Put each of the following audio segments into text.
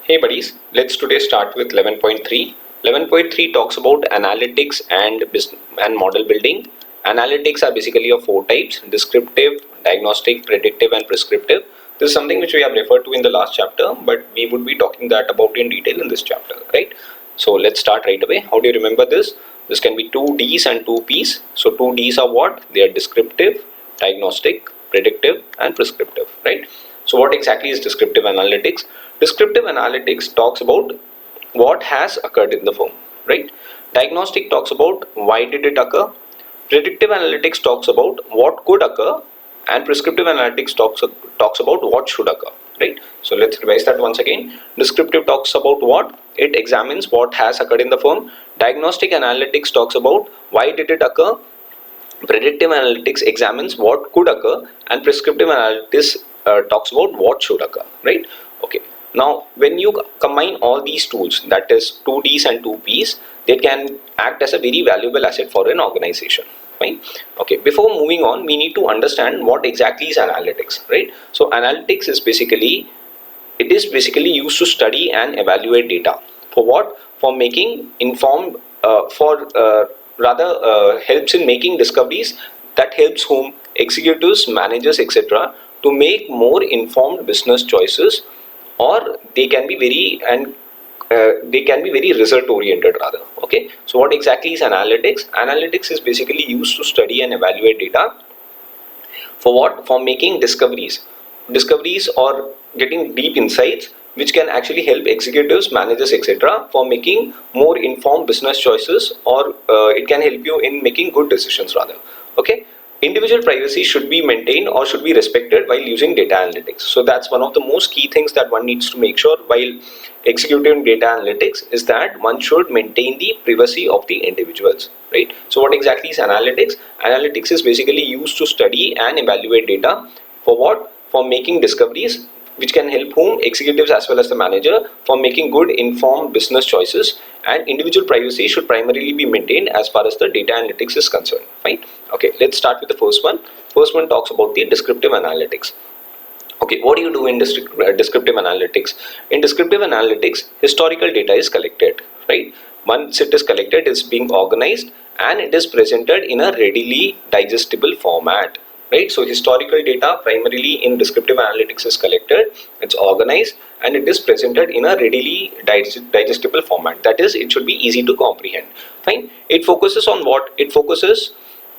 Hey buddies, let's today start with 11.3. 11.3 talks about analytics and model building. Analytics are basically of four types: descriptive, diagnostic, predictive and prescriptive. This is something which we have referred to in the last chapter, but we would be talking that about in detail in this chapter, right? So let's start right away. How do you remember this? This can be two D's and two P's. So two D's are what? They are descriptive, diagnostic, predictive and prescriptive, right? So what exactly is descriptive analytics? Descriptive analytics talks about what has occurred in the firm, right? Diagnostic talks about why did it occur. Predictive analytics talks about what could occur, and prescriptive analytics talks about what should occur, right? So let's revise that once again. Descriptive talks about what? It examines what has occurred in the firm. Diagnostic analytics talks about why did it occur. Predictive analytics examines what could occur, and prescriptive analytics talks about what should occur, right? Okay. Now, when you combine all these tools, that is 2Ds and 2Ps, they can act as a very valuable asset for an organization. Fine. Okay. Before moving on, we need to understand what exactly is analytics, right? So, analytics is basically used to study and evaluate data. For what? For making informed, helps in making discoveries that helps whom? Executives, managers, etc. to make more informed business choices, or they can be very result oriented rather. Okay. So what exactly is analytics? Analytics is basically used to study and evaluate data. For what? For making discoveries or getting deep insights which can actually help executives, managers, etc. for making more informed business choices, or it can help you in making good decisions rather. Okay. Individual privacy should be maintained or should be respected while using data analytics. So that's one of the most key things that one needs to make sure while executing data analytics, is that one should maintain the privacy of the individuals, right? So what exactly is analytics? Analytics is basically used to study and evaluate data. For what? For making discoveries which can help whom? Executives as well as the manager for making good informed business choices, and individual privacy should primarily be maintained as far as the data analytics is concerned. Fine. Okay, let's start with the first one. First one talks about the descriptive analytics. Okay, what do you do in descriptive analytics? In descriptive analytics, historical data is collected, right? Once it is collected, it's being organized and it is presented in a readily digestible format, right? So historical data primarily in descriptive analytics is collected, it's organized and it is presented in a readily digestible format. That is, it should be easy to comprehend. Fine. It focuses on what? It focuses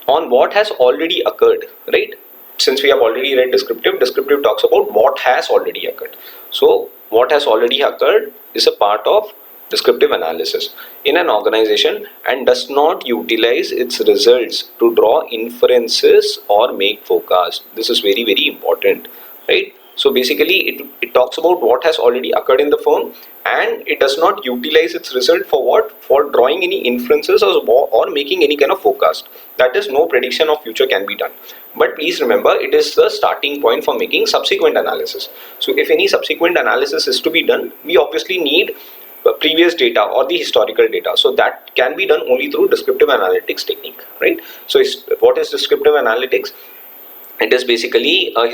on what has already occurred, right? Since we have already read descriptive talks about what has already occurred. So what has already occurred is a part of descriptive analysis in an organization and does not utilize its results to draw inferences or make forecasts. This is very, very important, right? So basically it talks about what has already occurred in the firm, and it does not utilize its result for what? For drawing any inferences or making any kind of forecast. That is, no prediction of future can be done. But please remember, it is the starting point for making subsequent analysis. So if any subsequent analysis is to be done, we obviously need previous data or the historical data. So that can be done only through descriptive analytics technique, right? So what is descriptive analytics? It is basically a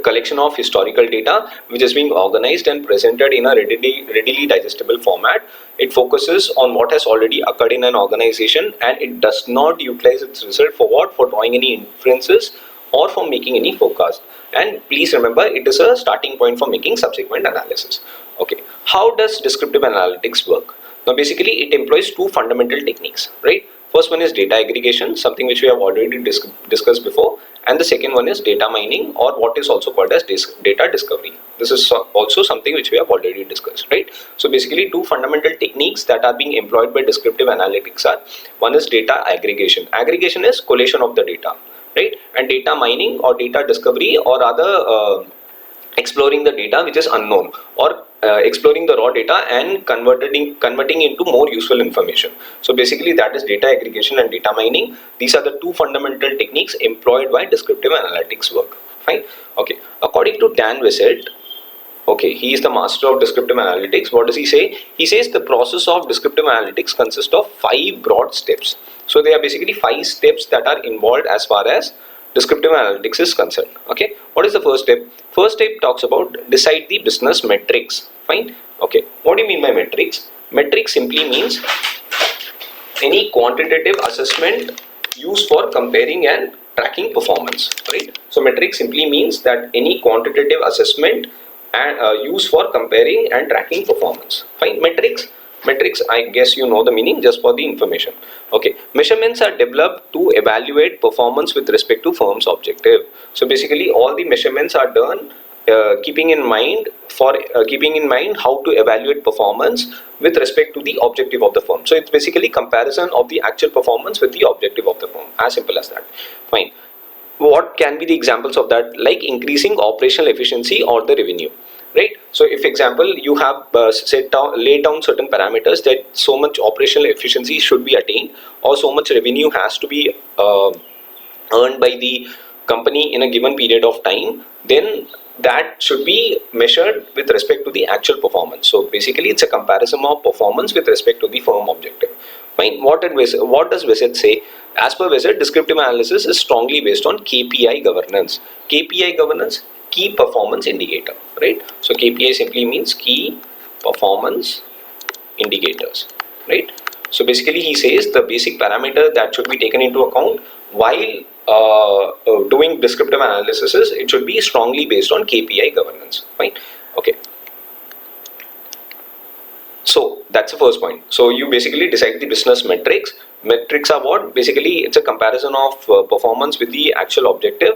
collection of historical data which is being organized and presented in a readily digestible format. It focuses on what has already occurred in an organization, and it does not utilize its result for what? For drawing any inferences or for making any forecast. And please remember, it is a starting point for making subsequent analysis. Okay, how does descriptive analytics work? Now basically it employs two fundamental techniques, right? First one is data aggregation, something which we have already discussed before, and the second one is data mining, or what is also called as data discovery. This is also something which we have already discussed, right? So basically two fundamental techniques that are being employed by descriptive analytics are: one is data aggregation. Aggregation is collation of the data, right? And data mining or data discovery, or rather exploring the data which is unknown, or exploring the raw data and converting into more useful information. So basically that is data aggregation and data mining. These are the two fundamental techniques employed by descriptive analytics work. Fine. Okay, according to Dan Wissett, okay, he is the master of descriptive analytics. What does he say? He says the process of descriptive analytics consists of 5 broad steps. So there are basically 5 steps that are involved as far as descriptive analytics is concerned. Okay, what is the first step? First step talks about decide the business metrics. Fine. Okay, what do you mean by metrics? Metrics simply means any quantitative assessment used for comparing and tracking performance, right? So metrics simply means that any quantitative assessment and used for comparing and tracking performance. Fine. Metrics, I guess you know the meaning, just for the information. Okay, measurements are developed to evaluate performance with respect to firm's objective. So basically all the measurements are done keeping in mind how to evaluate performance with respect to the objective of the firm. So it's basically comparison of the actual performance with the objective of the firm, as simple as that. Fine. What can be the examples of that? Like increasing operational efficiency or the revenue, right? So if example you have laid down certain parameters that so much operational efficiency should be attained or so much revenue has to be earned by the company in a given period of time, then that should be measured with respect to the actual performance. So basically it's a comparison of performance with respect to the firm objective. Fine. What does Visit say? As per Visit, descriptive analysis is strongly based on KPI governance. KPI governance, key performance indicator, right? So KPI simply means key performance indicators, right? So basically he says the basic parameter that should be taken into account while doing descriptive analysis is it should be strongly based on KPI governance. Fine. Okay. So that's the first point. So you basically decide the business metrics. Metrics are what? Basically it's a comparison of performance with the actual objective.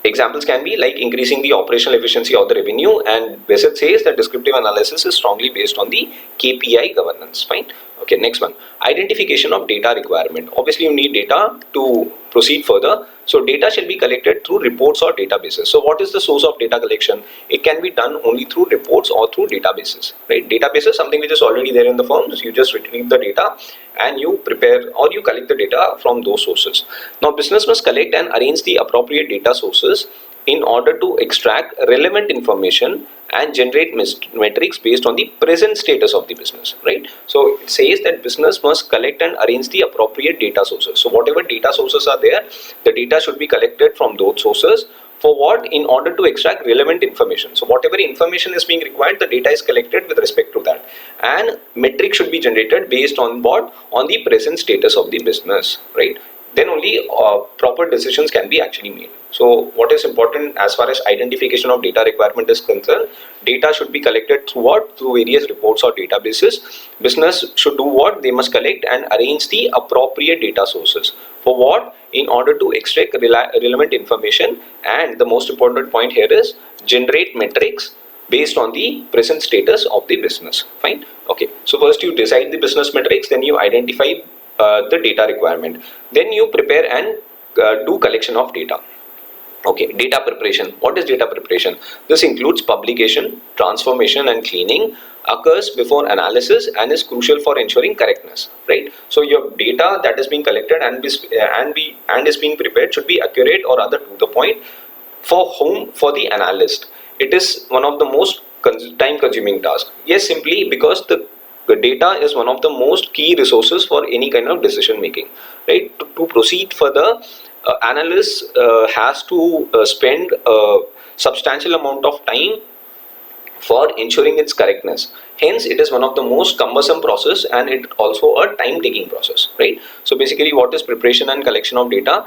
Examples can be like increasing the operational efficiency or the revenue, and Visit says that descriptive analysis is strongly based on the KPI governance. Fine. Okay, next one. Identification of data requirement. Obviously you need data to proceed further. So data shall be collected through reports or databases. So what is the source of data collection? It can be done only through reports or through databases, right? Databases, something which is already there in the firm. So you just retrieve the data and you prepare or you collect the data from those sources. Now business must collect and arrange the appropriate data sources in order to extract relevant information and generate metrics based on the present status of the business, right? So it says that business must collect and arrange the appropriate data sources. So whatever data sources are there, the data should be collected from those sources. For what? In order to extract relevant information. So whatever information is being required, the data is collected with respect to that, and metrics should be generated based on what? On the present status of the business, right? Then only proper decisions can be actually made. So what is important as far as identification of data requirement is concerned, data should be collected through what? Through various reports or databases. Business should do what? They must collect and arrange the appropriate data sources. For what? In order to extract relevant information, and the most important point here is generate metrics based on the present status of the business. Fine. Okay. So first you decide the business metrics, then you identify the data requirement, then you prepare and do collection of data. Okay, data preparation. What is data preparation? This includes publication, transformation and cleaning, occurs before analysis, and is crucial for ensuring correctness, right? So your data that is being collected and is being prepared should be accurate or other to the point. For whom? For the analyst. It is one of the most time consuming tasks. Yes, simply because the data is one of the most key resources for any kind of decision making, right? To proceed further, analysts has to spend a substantial amount of time for ensuring its correctness. Hence it is one of the most cumbersome process, and it also a time taking process, right? So basically what is preparation and collection of data?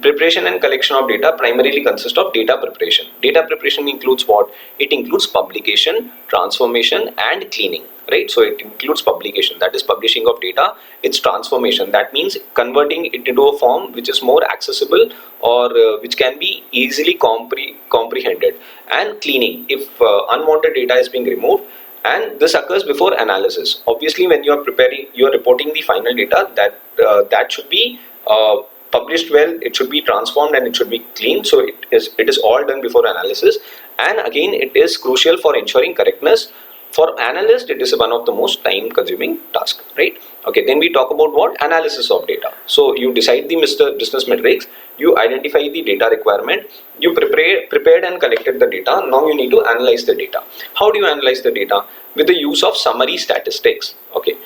Preparation and collection of data primarily consist of data preparation. Data preparation includes what? It includes publication, transformation and cleaning, right? So it includes publication, that is publishing of data. It's transformation, that means converting it into a form which is more accessible or which can be easily comprehended, and cleaning, if unwanted data is being removed. And this occurs before analysis. Obviously when you are preparing, you are reporting the final data, that should be published well, it should be transformed and it should be cleaned. So it is all done before analysis, and again it is crucial for ensuring correctness. For analyst, it is one of the most time consuming tasks, right? Okay, then we talk about what? Analysis of data. So you decide the business metrics, you identify the data requirement, you prepared and collected the data. Now you need to analyze the data. How do you analyze the data? With the use of summary statistics. Okay,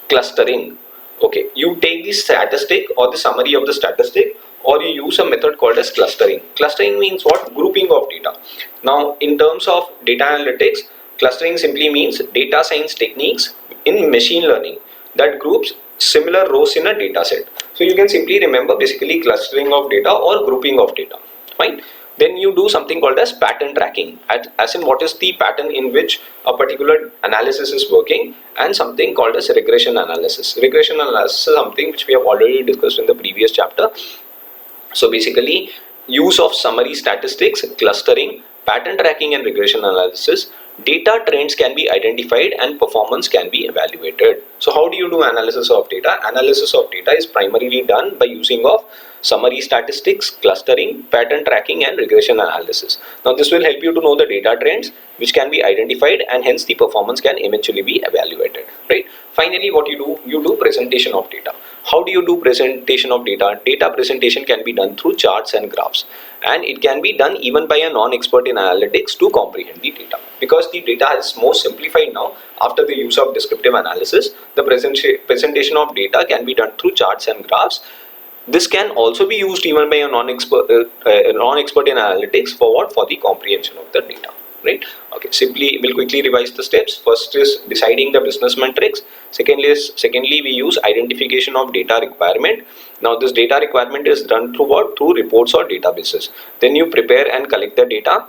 clustering. Okay, you take the statistic or the summary of the statistic or you use a method called as clustering. Clustering means what? Grouping of data. Now in terms of data analytics, clustering simply means data science techniques in machine learning that groups similar rows in a data set. So you can simply remember basically clustering of data or grouping of data. Fine. Then you do something called as pattern tracking, as in what is the pattern in which a particular analysis is working, and something called as regression analysis. Regression analysis is something which we have already discussed in the previous chapter. So basically, use of summary statistics, clustering, pattern tracking and regression analysis, data trends can be identified and performance can be evaluated. So how do you do analysis of data? Analysis of data is primarily done by using of summary statistics, clustering, pattern tracking and regression analysis. Now this will help you to know the data trends which can be identified, and hence the performance can eventually be evaluated, right? Finally, what you do presentation of data. How do you do presentation of data? Data presentation can be done through charts and graphs, and it can be done even by a non-expert in analytics to comprehend the data, because the data is more simplified now after the use of descriptive analysis. The presentation of data can be done through charts and graphs. This can also be used even by a non-expert in analytics for what? For the comprehension of the data, right? Okay, simply we'll quickly revise the steps. First is deciding the business metrics. Secondly we use identification of data requirement. Now this data requirement is done through what? Through reports or databases. Then you prepare and collect the data.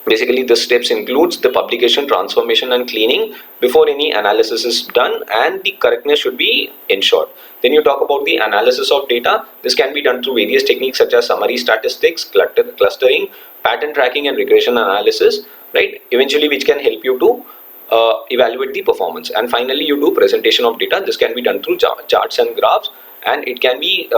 Basically the steps includes the publication, transformation and cleaning before any analysis is done, and the correctness should be ensured. Then you talk about the analysis of data. This can be done through various techniques such as summary statistics, clustering, pattern tracking and regression analysis, right? Eventually which can help you to evaluate the performance. And finally you do presentation of data. This can be done through charts and graphs, and it can be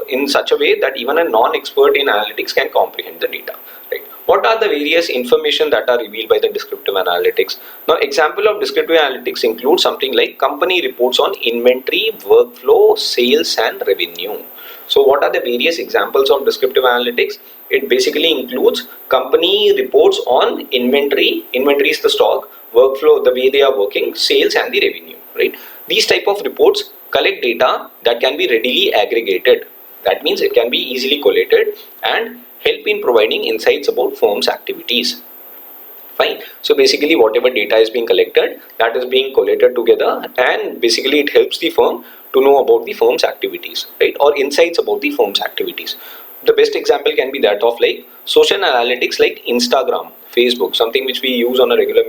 in such a way that even a non-expert in analytics can comprehend the data, right? What are the various information that are revealed by the descriptive analytics? Now example of descriptive analytics include something like company reports on inventory, workflow, sales and revenue. So what are the various examples of descriptive analytics? It basically includes company reports on inventory is the stock, workflow, the way they are working, sales and the revenue, right? These type of reports collect data that can be readily aggregated. That means it can be easily collated and help in providing insights about firm's activities. Fine. So basically whatever data is being collected, that is being collated together, and basically it helps the firm to know about the firm's activities, right? Or insights about the firm's activities. The best example can be that of like social analytics like Instagram, Facebook, something which we use on a regular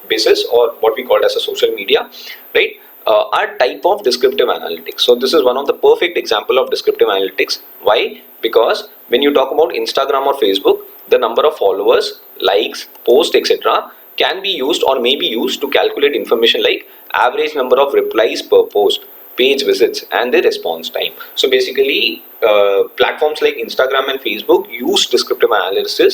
basis, or what we call as a social media, right? Are type of descriptive analytics. So this is one of the perfect example of descriptive analytics. Why? Because when you talk about Instagram or Facebook, the number of followers, likes, posts, etc. can be used or may be used to calculate information like average number of replies per post, page visits and the response time. So basically platforms like Instagram and Facebook use descriptive analytics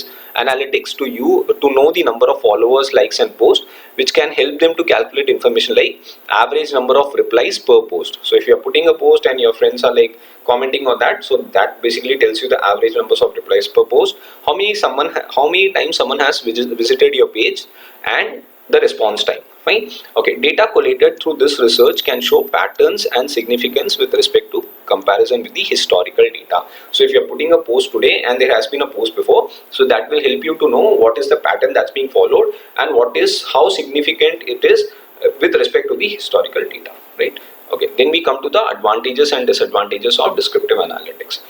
to know the number of followers, likes and posts, which can help them to calculate information like average number of replies per post. So if you are putting a post and your friends are like commenting on that, so that basically tells you the average numbers of replies per post, how many times someone has visited your page, and the response time. Fine. Okay, data collated through this research can show patterns and significance with respect to comparison with the historical data. So if you're putting a post today and there has been a post before, so that will help you to know what is the pattern that's being followed and how significant it is with respect to the historical data, right? Okay, then we come to the advantages and disadvantages of descriptive analytics.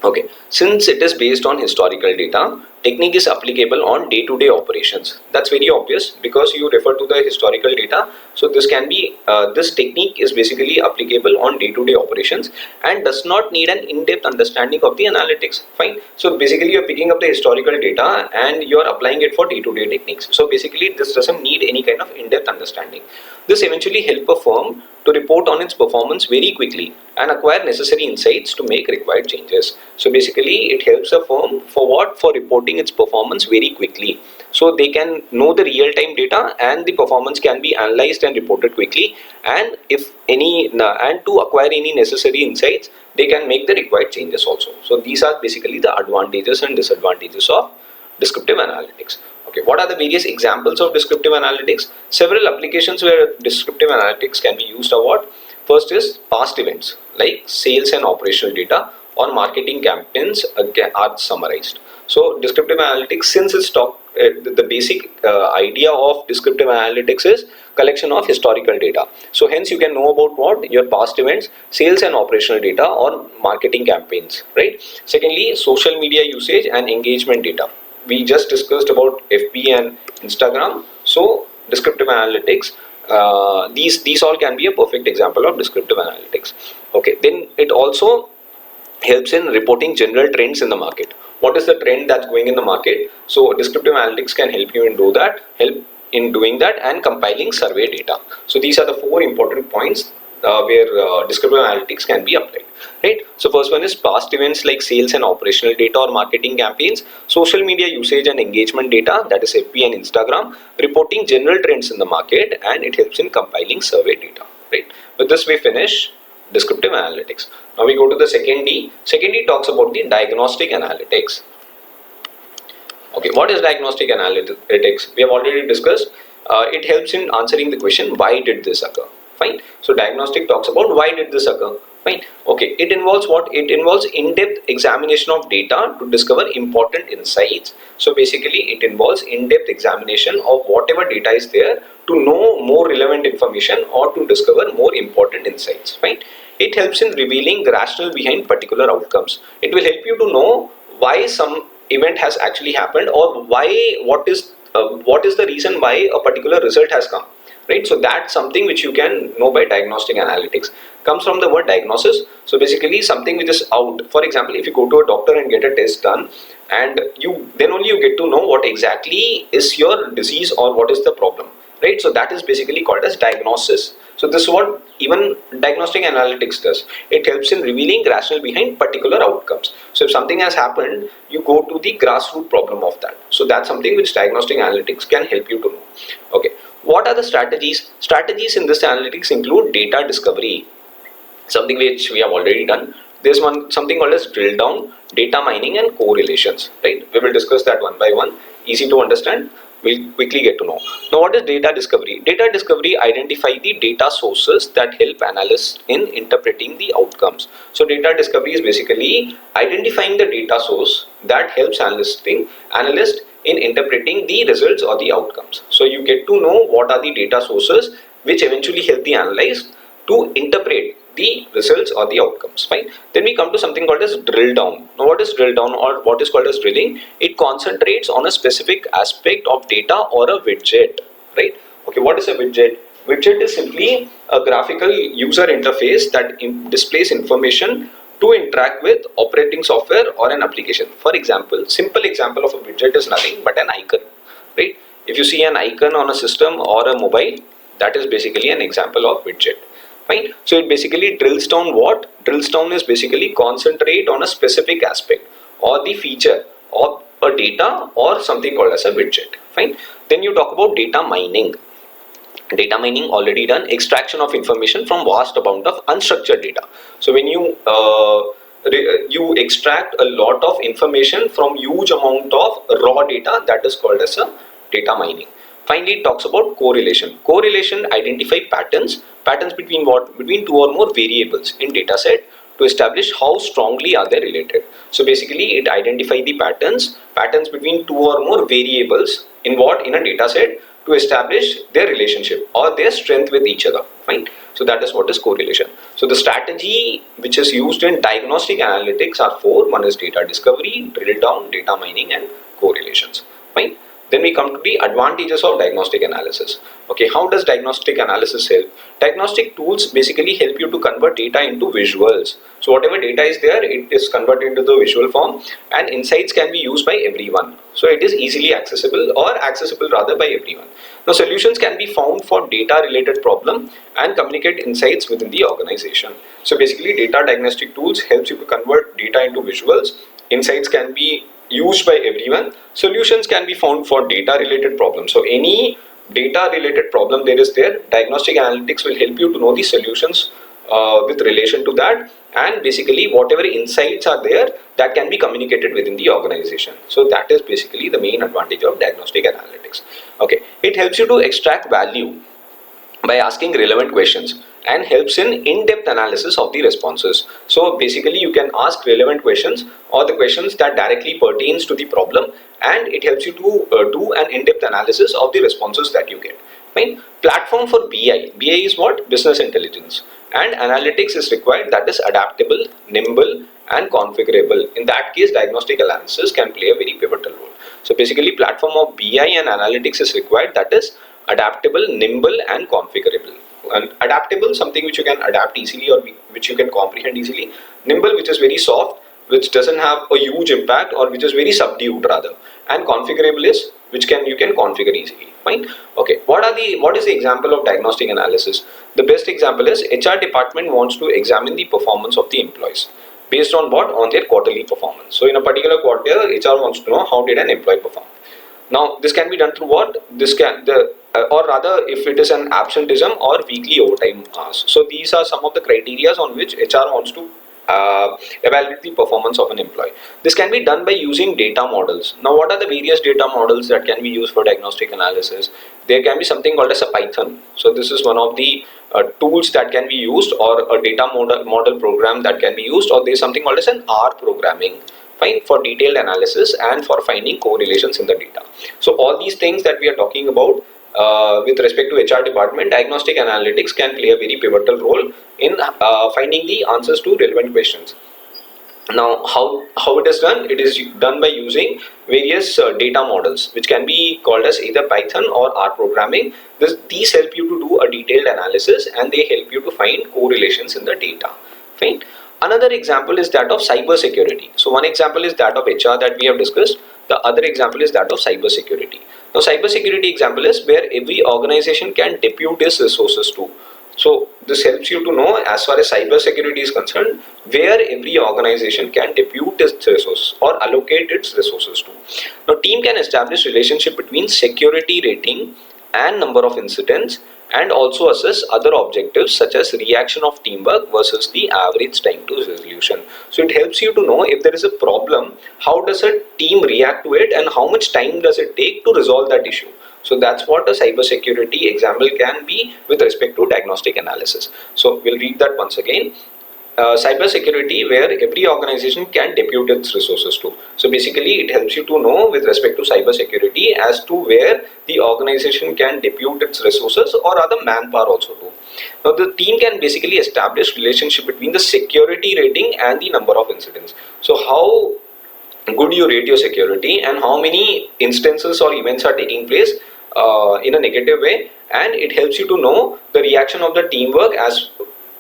Okay, since it is based on historical data, technique is applicable on day-to-day operations. That's very obvious because you refer to the historical data. So this technique is basically applicable on day-to-day operations and does not need an in-depth understanding of the analytics. Fine. So basically you're picking up the historical data and you're applying it for day-to-day techniques. So basically this doesn't need any kind of in-depth understanding. This eventually helps a firm to report on its performance very quickly and acquire necessary insights to make required changes. So basically it helps a firm for reporting its performance very quickly. So they can know the real-time data and the performance can be analyzed and reported quickly, and to acquire any necessary insights, they can make the required changes also. So these are basically the advantages and disadvantages of descriptive analytics. Okay, what are the various examples of descriptive analytics? Several applications where descriptive analytics can be used are what? First is past events like sales and operational data, or marketing campaigns are summarized. So descriptive analytics, since it's the basic idea of descriptive analytics is collection of historical data. So hence you can know about what your past events, sales and operational data, or marketing campaigns, right? Secondly, social media usage and engagement data. We just discussed about FB and Instagram. So descriptive analytics, these all can be a perfect example of descriptive analytics. Okay, then it also helps in reporting general trends in the market. What is the trend that's going in the market? So descriptive analytics can help you in doing that and compiling survey data. So these are the four important points where descriptive analytics can be applied, right? So first one is past events like sales and operational data or marketing campaigns, social media usage and engagement data, that is FB and Instagram, reporting general trends in the market, and it helps in compiling survey data, right? With this we finish descriptive analytics. Now we go to the second D. Second D talks about the diagnostic analytics. Okay, what is diagnostic analytics? We have already discussed. It helps in answering the question, why did this occur? Fine. So diagnostic talks about why did this occur? Fine. Okay, it involves what? It involves in-depth examination of data to discover important insights. So basically it involves in-depth examination of whatever data is there to know more relevant information or to discover more important insights. Fine. It helps in revealing the rationale behind particular outcomes. It will help you to know why some event has actually happened, or what is the reason why a particular result has come, right? So that's something which you can know by diagnostic analytics. Comes from the word diagnosis. So basically something which is out. For example, if you go to a doctor and get a test done, and then only you get to know what exactly is your disease or what is the problem, right? So that is basically called as diagnosis. So this is what even diagnostic analytics does. It helps in revealing rationale behind particular outcomes. So if something has happened, you go to the grassroots problem of that. So that's something which diagnostic analytics can help you to know. Okay, what are the strategies? Strategies in this analytics include data discovery, something which we have already done. There's something called as drill down, data mining, and correlations, right? We will discuss that one by one. Easy to understand. We'll quickly get to know. Now, what is data discovery? Data discovery identify the data sources that help analysts in interpreting the outcomes. So data discovery is basically identifying the data source that helps analyst in interpreting the results or the outcomes. So you get to know what are the data sources which eventually help the analyst to interpret the results or the outcomes. Fine. Then we come to something called as drill down. Now what is drill down, or what is called as drilling? It concentrates on a specific aspect of data or a widget, right? Okay, what is a widget? Widget is simply a graphical user interface that displays information to interact with operating software or an application. For example, simple example of a widget is nothing but an icon, right? If you see an icon on a system or a mobile, that is basically an example of widget. Fine. So it basically drills down what? Drills down is basically concentrate on a specific aspect or the feature of a data or something called as a widget. Fine. Then you talk about data mining. Data mining already done. Extraction of information from vast amount of unstructured data. So when you extract a lot of information from huge amount of raw data, that is called as a data mining. Finally, it talks about correlation. Correlation identify patterns between what? Between two or more variables in data set to establish how strongly are they related. So basically it identify the patterns between two or more variables in what? In a data set to establish their relationship or their strength with each other. Fine. So that is what is correlation. So the strategy which is used in diagnostic analytics are four. One is data discovery, drill down, data mining, and correlations. Fine. Then we come to the advantages of diagnostic analysis. Okay, how does diagnostic analysis help? Diagnostic tools basically help you to convert data into visuals. So whatever data is there, it is converted into the visual form, and insights can be used by everyone. So it is easily accessible, or accessible rather, by everyone. Now solutions can be found for data related problem and communicate insights within the organization. So basically data diagnostic tools helps you to convert data into visuals. Insights can be used by everyone. Solutions can be found for data related problems. So any data related problem there is there, diagnostic analytics will help you to know the solutions with relation to that, and basically whatever insights are there that can be communicated within the organization. So that is basically the main advantage of diagnostic analytics. Okay, it helps you to extract value by asking relevant questions. and helps in in-depth analysis of the responses. So basically you can ask relevant questions or the questions that directly pertains to the problem, and it helps you to do an in-depth analysis of the responses that you get. Fine. Platform for BI. BI is what? Business intelligence. And analytics is required, that is adaptable, nimble and configurable. In that case, diagnostic analysis can play a very pivotal role. So basically platform of BI and analytics is required, that is adaptable, nimble and configurable. And adaptable, something which you can adapt easily or which you can comprehend easily. Nimble, which is very soft, which doesn't have a huge impact or which is very subdued rather. And configurable is which you can configure easily. Fine. Okay. What is the example of diagnostic analysis? The best example is HR department wants to examine the performance of the employees. Based on what? On their quarterly performance. So in a particular quarter, HR wants to know how did an employee perform. Now this can be done through what? Or rather, if it is an absenteeism or weekly overtime hours. So these are some of the criteria on which HR wants to evaluate the performance of an employee. This can be done by using data models. Now what are the various data models that can be used for diagnostic analysis? There can be something called as a Python. So this is one of the tools that can be used, or a data model program that can be used, or there is something called as an R programming. Fine, for detailed analysis and for finding correlations in the data. So all these things that we are talking about with respect to HR department, diagnostic analytics can play a very pivotal role in finding the answers to relevant questions. Now how it is done? It is done by using various data models, which can be called as either Python or R programming. These help you to do a detailed analysis and they help you to find correlations in the data. Fine. Another example is that of cyber security. So one example is that of HR that we have discussed. The other example is that of cyber security. Now cyber security example is where every organization can depute its resources to. So this helps you to know, as far as cyber security is concerned, where every organization can depute its resources or allocate its resources to. Now team can establish relationship between security rating and number of incidents, and also assess other objectives such as reaction of teamwork versus the average time to resolution. So it helps you to know if there is a problem, how does a team react to it and how much time does it take to resolve that issue. So that's what a cyber security example can be with respect to diagnostic analysis. So we'll read that once again. Cyber security, where every organization can depute its resources to. So basically it helps you to know with respect to cyber security as to where the organization can depute its resources or other manpower also to. Now the team can basically establish relationship between the security rating and the number of incidents. So how good you rate your security and how many instances or events are taking place in a negative way, and it helps you to know the reaction of the teamwork as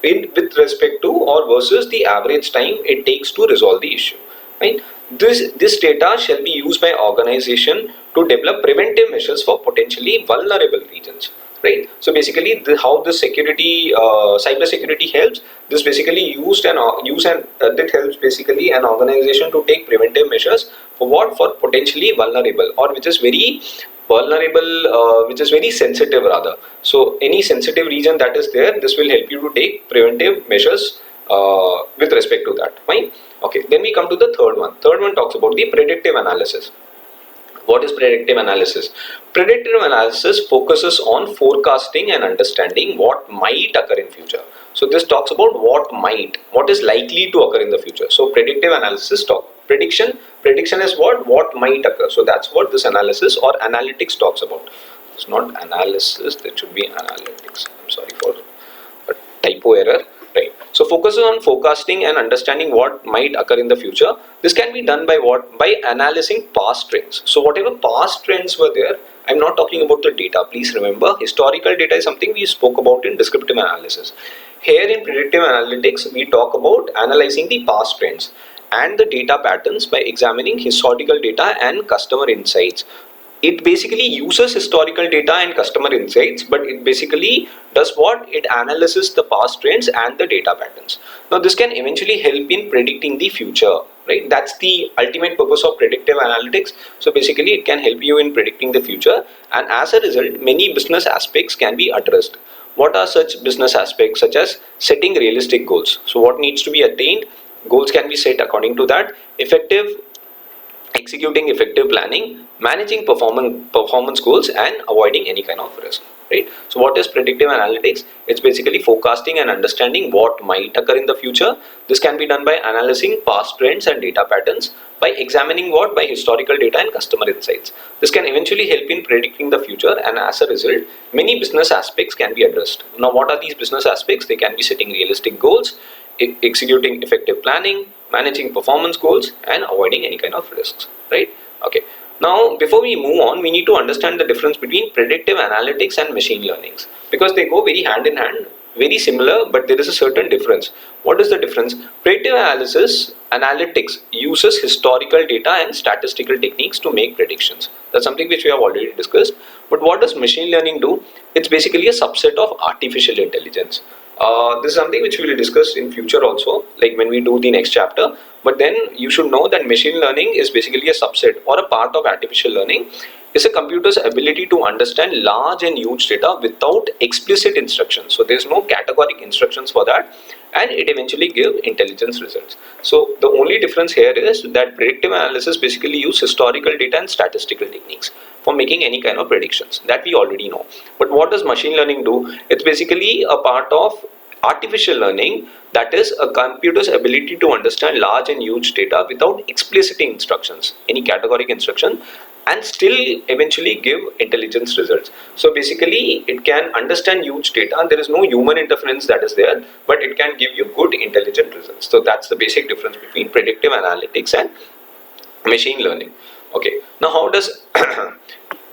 with respect to or versus the average time it takes to resolve the issue. Right? This data shall be used by organization to develop preventive measures for potentially vulnerable regions. Right? So basically, how the security, cyber security helps. This basically that helps basically an organization to take preventive measures for what? For potentially vulnerable or which is very vulnerable, which is very sensitive rather. So any sensitive region that is there, this will help you to take preventive measures with respect to that. Fine. Okay. Then we come to the third one. Third one talks about the predictive analysis. What is predictive analysis? Predictive analysis focuses on forecasting and understanding what might occur in future. So this talks about what is likely to occur in the future. So predictive analysis prediction is what might occur. So that's what this analysis or analytics talks about. It's not analysis, that should be analytics. I'm sorry for a typo error. Right. So focuses on forecasting and understanding what might occur in the future. This can be done by what? By analyzing past trends. So whatever past trends were there, I'm not talking about the data. Please remember, historical data is something we spoke about in descriptive analysis. Here in predictive analytics, we talk about analyzing the past trends and the data patterns by examining historical data and customer insights. It basically uses historical data and customer insights, but it basically does what? It analyzes the past trends and the data patterns. Now this can eventually help in predicting the future, right? That's the ultimate purpose of predictive analytics. So basically it can help you in predicting the future, and as a result many business aspects can be addressed. What are such business aspects? Such as setting realistic goals. So what needs to be attained? Goals can be set according to that. Effective executing effective planning, managing performance goals, and avoiding any kind of risk. Right. So what is predictive analytics? It's basically forecasting and understanding what might occur in the future. This can be done by analyzing past trends and data patterns, by examining what by historical data and customer insights. This can eventually help in predicting the future, and as a result, many business aspects can be addressed. Now, what are these business aspects? They can be setting realistic goals, executing effective planning, managing performance goals, and avoiding any kind of risks. Right. Okay. Now, before we move on, we need to understand the difference between predictive analytics and machine learnings, because they go very hand in hand, very similar, but there is a certain difference. What is the difference? Predictive analytics uses historical data and statistical techniques to make predictions. That's something which we have already discussed. But what does machine learning do? It's basically a subset of artificial intelligence. This is something which we will discuss in future also, like when we do the next chapter. But then you should know that machine learning is basically a subset or a part of artificial learning. It's a computer's ability to understand large and huge data without explicit instructions. So there's no categoric instructions for that, and it eventually gives intelligence results. So the only difference here is that predictive analysis basically use historical data and statistical techniques for making any kind of predictions that we already know. But what does machine learning do? It's basically a part of artificial learning, that is a computer's ability to understand large and huge data without explicit instructions, any categoric instruction, and still eventually give intelligence results. So basically it can understand huge data, there is no human interference that is there, but it can give you good intelligent results. So that's the basic difference between predictive analytics and machine learning. Okay, now how does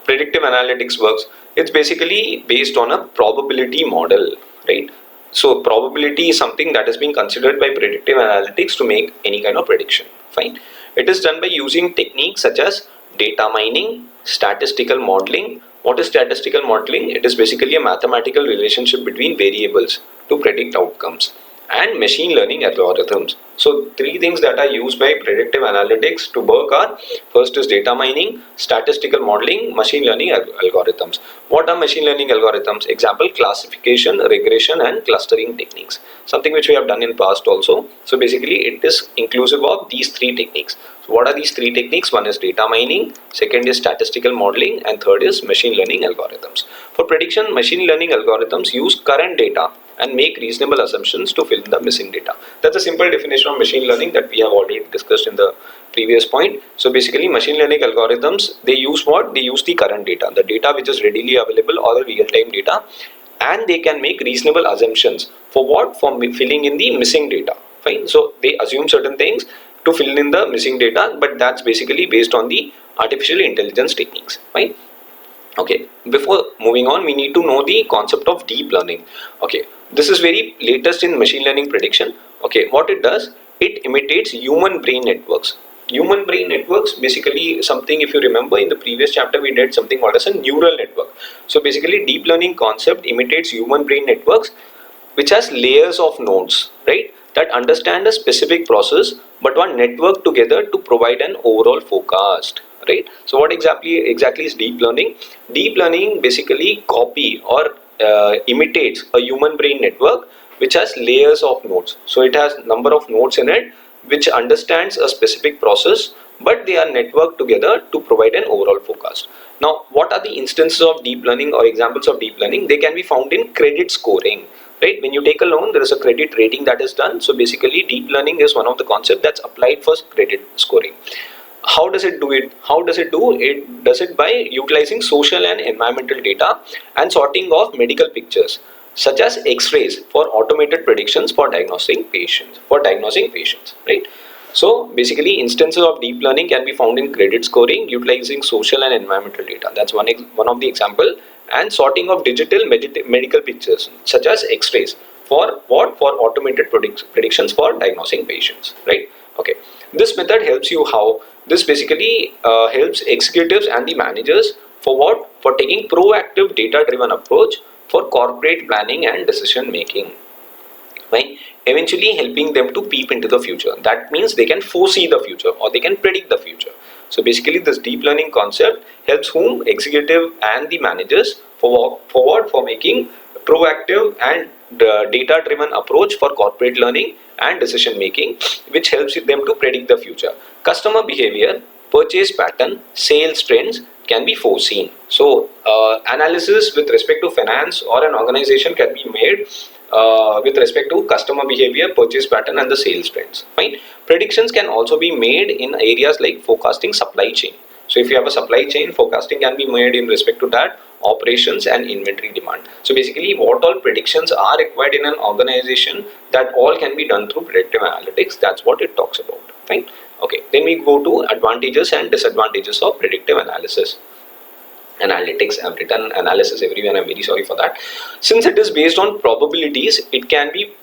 predictive analytics works? It's basically based on a probability model, right? So probability is something that is being considered by predictive analytics to make any kind of prediction. Fine. It is done by using techniques such as data mining, statistical modeling. What is statistical modeling? It is basically a mathematical relationship between variables to predict outcomes, and machine learning algorithms. So three things that are used by predictive analytics to work are: first is data mining, statistical modeling, machine learning algorithms. What are machine learning algorithms? Example: classification, regression, and clustering techniques. Something which we have done in past also. So basically it is inclusive of these three techniques. So what are these three techniques? One is data mining, second is statistical modeling, and third is machine learning algorithms. For prediction, machine learning algorithms use current data and make reasonable assumptions to fill in the missing data. That's a simple definition of machine learning that we have already discussed in the previous point. So basically machine learning algorithms, they use what? They use the current data, the data which is readily available or the real-time data, and they can make reasonable assumptions for what? For filling in the missing data. Fine. So they assume certain things to fill in the missing data, but that's basically based on the artificial intelligence techniques. Fine. Okay, before moving on, we need to know the concept of deep learning. Okay, this is very latest in machine learning prediction. Okay, what it does, it imitates human brain networks. Human brain networks, basically something, if you remember in the previous chapter we did something called as a neural network. So basically deep learning concept imitates human brain networks which has layers of nodes, right, that understand a specific process but are networked together to provide an overall forecast. Right. So what exactly is deep learning? Deep learning basically copy or imitates a human brain network which has layers of nodes. So it has number of nodes in it which understands a specific process, but they are networked together to provide an overall forecast. Now, what are the instances of deep learning or examples of deep learning? They can be found in credit scoring. Right, when you take a loan, there is a credit rating that is done. So basically deep learning is one of the concepts that's applied for credit scoring. How does it do it? It does it by utilizing social and environmental data and sorting of medical pictures such as x-rays for automated predictions for diagnosing patients. Right. So basically instances of deep learning can be found in credit scoring, utilizing social and environmental data. That's one of the example. And sorting of digital medical pictures such as x-rays for what? For automated predictions for diagnosing patients. Right. Okay. This method helps you how? This basically helps executives and the managers for what? For taking proactive data-driven approach for corporate planning and decision making. Right? Eventually helping them to peep into the future. That means they can foresee the future or they can predict the future. So basically this deep learning concept helps whom? Executive and the managers for what? For making proactive and data-driven approach for corporate learning and decision making, which helps them to predict the future. Customer behavior purchase pattern, sales trends can be foreseen. So analysis with respect to finance or an organization can be made with respect to customer behavior, purchase pattern and the sales trends. Fine. Predictions can also be made in areas like forecasting supply chain. So if you have a supply chain, forecasting can be made in respect to that, operations and inventory demand. So basically what all predictions are required in an organization, that all can be done through predictive analytics. That's what it talks about. Fine. Okay, then we go to advantages and disadvantages of predictive analytics. I've written analysis everywhere, I'm very sorry for that. Since it is based on probabilities, it can't be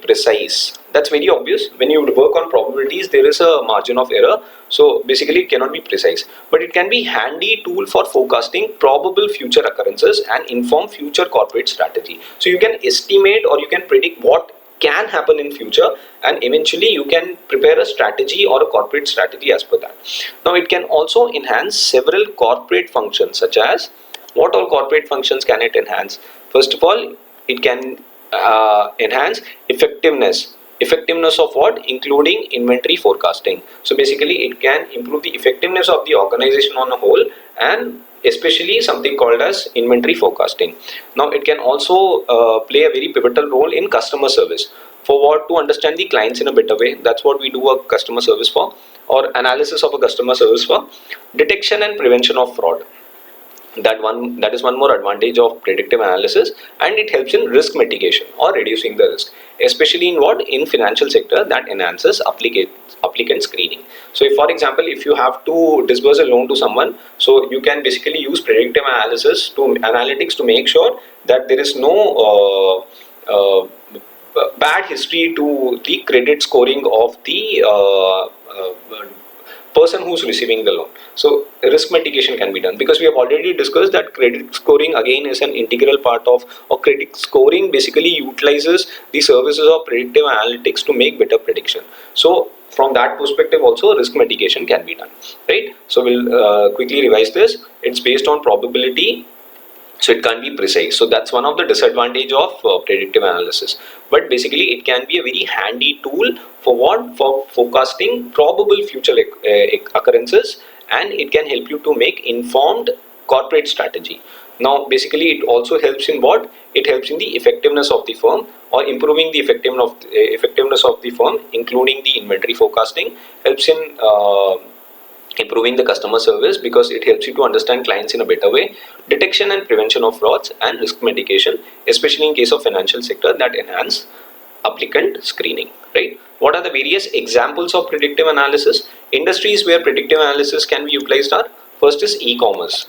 precise. That's very obvious. When you work on probabilities, there is a margin of error, so basically it cannot be precise, but it can be handy tool for forecasting probable future occurrences and inform future corporate strategy. So you can estimate or you can predict what can happen in future, and eventually you can prepare a strategy or a corporate strategy as per that. Now it can also enhance several corporate functions, such as what all corporate functions can it enhance? First of all, it can enhance effectiveness of what? Including inventory forecasting. So basically it can improve the effectiveness of the organization on a whole, and especially something called as inventory forecasting. Now it can also play a very pivotal role in customer service. For what? To understand the clients in a better way. That's what we do a customer service for, or analysis of a customer service for. Detection and prevention of fraud. That is one more advantage of predictive analysis, and it helps in risk mitigation or reducing the risk, especially in what? In financial sector, that enhances applicant screening. So if, for example, if you have to disburse a loan to someone, so you can basically use predictive analytics to make sure that there is no bad history to the credit scoring of the person who's receiving the loan. So risk mitigation can be done, because we have already discussed that credit scoring again is an integral part of, or credit scoring basically utilizes the services of predictive analytics to make better prediction. So from that perspective also risk mitigation can be done, right? So we'll quickly revise this. It's based on probability, so it can't be precise. So that's one of the disadvantage of predictive analysis. But basically it can be a very handy tool for what? For forecasting probable future occurrences, and it can help you to make informed corporate strategy. Now basically it also helps in what? It helps in the effectiveness of the firm, or improving the effectiveness of the firm, including the inventory forecasting. Helps in improving the customer service, because it helps you to understand clients in a better way. Detection and prevention of frauds, and risk mitigation, especially in case of financial sector, that enhance applicant screening, right? What are the various examples of predictive analysis? Industries where predictive analysis can be utilized are: first is e-commerce,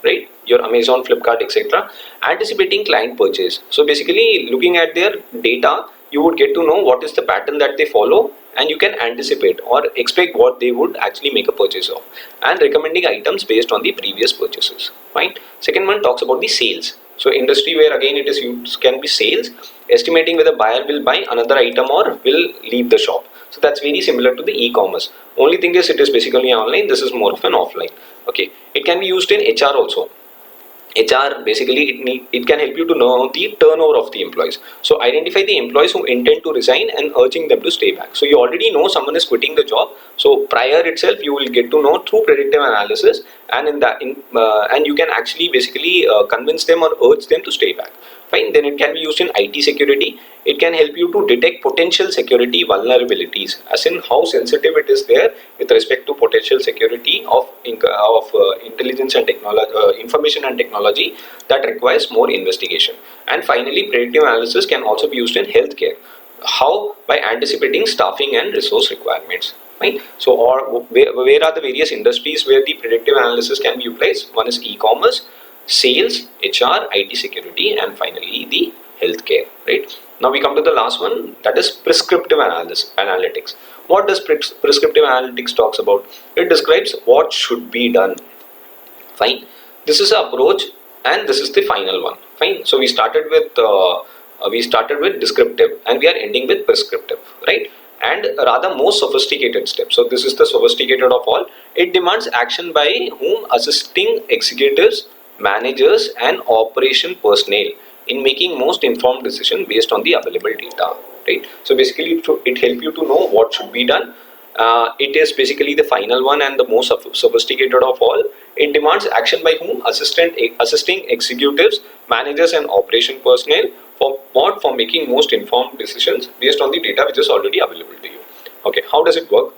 right? Your Amazon, Flipkart, etc. Anticipating client purchase. So basically looking at their data, you would get to know what is the pattern that they follow, and you can anticipate or expect what they would actually make a purchase of, and recommending items based on the previous purchases. Fine. Second one talks about the sales. So industry where again it is used can be sales, estimating whether buyer will buy another item or will leave the shop. So that's very similar to the e-commerce. Only thing is it is basically online. This is more of an offline. Okay. It can be used in HR also. HR basically it can help you to know the turnover of the employees. So identify the employees who intend to resign and urging them to stay back. So you already know someone is quitting the job. So prior itself you will get to know through predictive analysis, and and you can actually basically convince them or urge them to stay back. Fine. Then it can be used in IT security. It can help you to detect potential security vulnerabilities, as in how sensitive it is there with respect to potential security of intelligence and technology, information and technology, that requires more investigation. And finally, predictive analysis can also be used in healthcare. How? By anticipating staffing and resource requirements. Right? So, where are the various industries where the predictive analysis can be utilized? One is e-commerce, sales, HR, IT security, and finally the healthcare. Right? Now we come to the last one, that is prescriptive analytics. What does prescriptive analytics talks about? It describes what should be done. Fine. This is the approach, and this is the final one. Fine. So we started with descriptive, and we are ending with prescriptive, right? And rather more sophisticated steps. So this is the sophisticated of all. It demands action by whom? Assisting executives, managers, and operation personnel in making most informed decision based on the available data, right? So basically it helps you to know what should be done, It is basically the final one and the most sophisticated of all. It demands action by whom? Assisting executives, managers and operation personnel for what? For making most informed decisions based on the data which is already available to you. Okay, how does it work?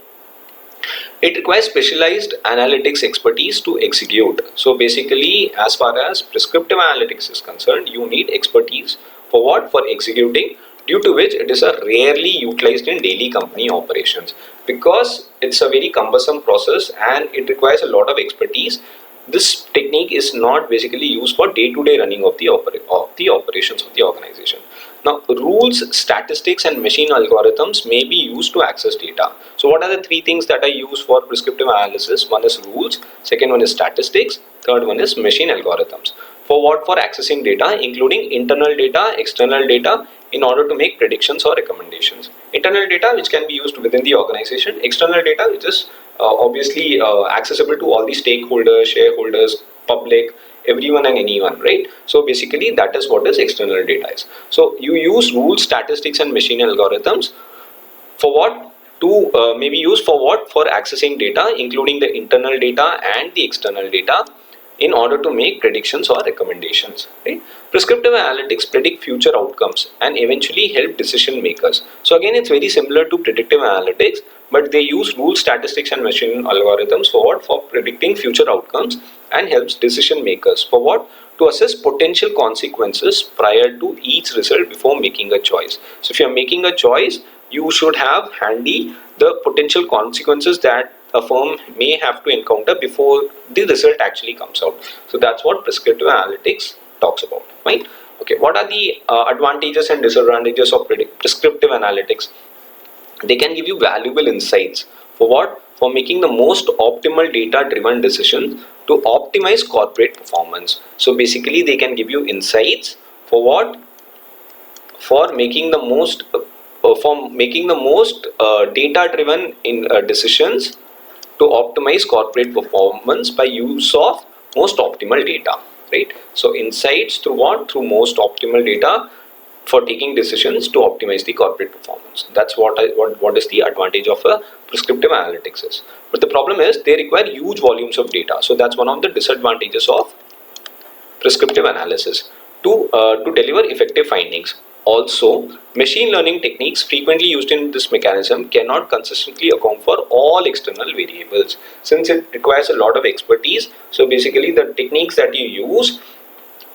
It requires specialized analytics expertise to execute. So basically, as far as prescriptive analytics is concerned, you need expertise for what? For executing, due to which it is a rarely utilized in daily company operations, because it's a very cumbersome process and it requires a lot of expertise. This technique is not basically used for day-to-day running of the operations of the organization. Now, rules, statistics, and machine algorithms may be used to access data. So, what are the three things that are used for prescriptive analysis? One is rules, second one is statistics, third one is machine algorithms. For what? For accessing data, including internal data, external data, in order to make predictions or recommendations. Internal data which can be used within the organization, external data which is obviously accessible to all the stakeholders, shareholders, public, everyone and anyone, right? So basically that is what is external data is. So you use rules, statistics and machine algorithms for what? To maybe used for what? For accessing data, including the internal data and the external data, in order to make predictions or recommendations, right? Prescriptive analytics predict future outcomes and eventually help decision makers. So again, it's very similar to predictive analytics, but they use rules, statistics and machine algorithms for what? For predicting future outcomes and helps decision makers for what? To assess potential consequences prior to each result before making a choice. So if you're making a choice, you should have handy the potential consequences that a firm may have to encounter before the result actually comes out. So that's what prescriptive analytics talks about, right? Okay, what are the advantages and disadvantages of prescriptive analytics? They can give you valuable insights for what? For making the most optimal data driven decisions to optimize corporate performance. So basically they can give you insights for what? For making the most data driven in decisions to optimize corporate performance by use of most optimal data, right? So insights through what? Through most optimal data for taking decisions to optimize the corporate performance. That's what is the advantage of a prescriptive analytics is. But the problem is they require huge volumes of data. So that's one of the disadvantages of prescriptive analysis to deliver effective findings. Also, machine learning techniques frequently used in this mechanism cannot consistently account for all external variables, since it requires a lot of expertise. So basically the techniques that you use,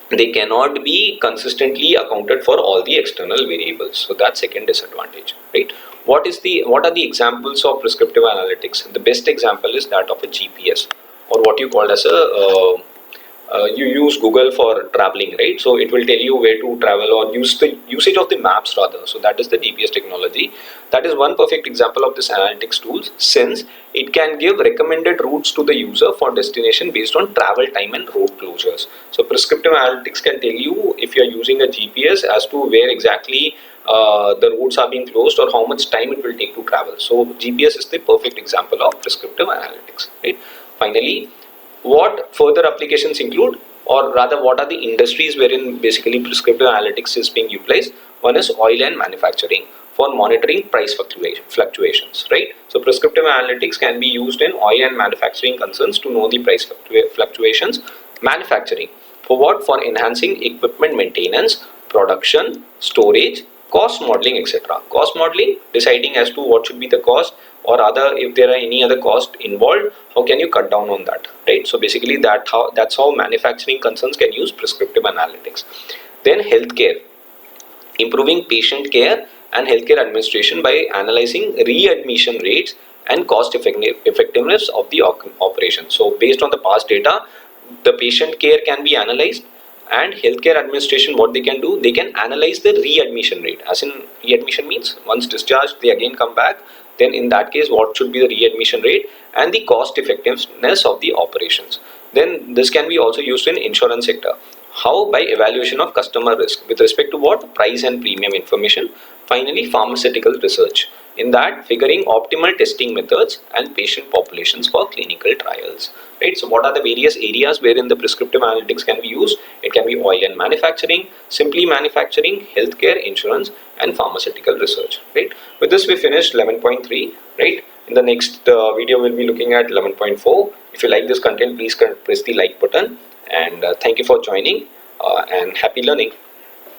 they cannot be consistently accounted for all the external variables. So that's second disadvantage, right? What are the examples of prescriptive analytics? The best example is that of a GPS, or what you call as a you use Google for traveling, right? So it will tell you where to travel, or use the usage of the maps rather. So that is the GPS technology. That is one perfect example of this analytics tools, since it can give recommended routes to the user for destination based on travel time and road closures. So prescriptive analytics can tell you, if you are using a GPS, as to where exactly the roads are being closed or how much time it will take to travel. So GPS is the perfect example of prescriptive analytics, right? Finally, what further applications include, or rather what are the industries wherein basically prescriptive analytics is being utilized? One is oil and manufacturing for monitoring price fluctuations, right? So prescriptive analytics can be used in oil and manufacturing concerns to know the price fluctuations. Manufacturing for what? For enhancing equipment maintenance, production, storage, cost modeling, etc. Cost modeling, deciding as to what should be the cost, or other, if there are any other cost involved, how can you cut down on that, right? So basically that's how manufacturing concerns can use prescriptive analytics. Then healthcare, improving patient care and healthcare administration by analyzing readmission rates and cost effectiveness of the operation. So based on the past data, the patient care can be analyzed, and healthcare administration, what they can do, they can analyze the readmission rate. As in, readmission means once discharged they again come back. Then in that case, what should be the readmission rate and the cost effectiveness of the operations. Then this can be also used in insurance sector. How? By evaluation of customer risk with respect to what? Price and premium information. Finally, pharmaceutical research. In that, figuring optimal testing methods and patient populations for clinical trials. Right? So what are the various areas wherein the prescriptive analytics can be used? It can be oil and manufacturing, simply manufacturing, healthcare, insurance, and pharmaceutical research. Right? With this, we finished 11.3. Right? In the next video, we'll be looking at 11.4. If you like this content, please press the like button, and thank you for joining, and happy learning.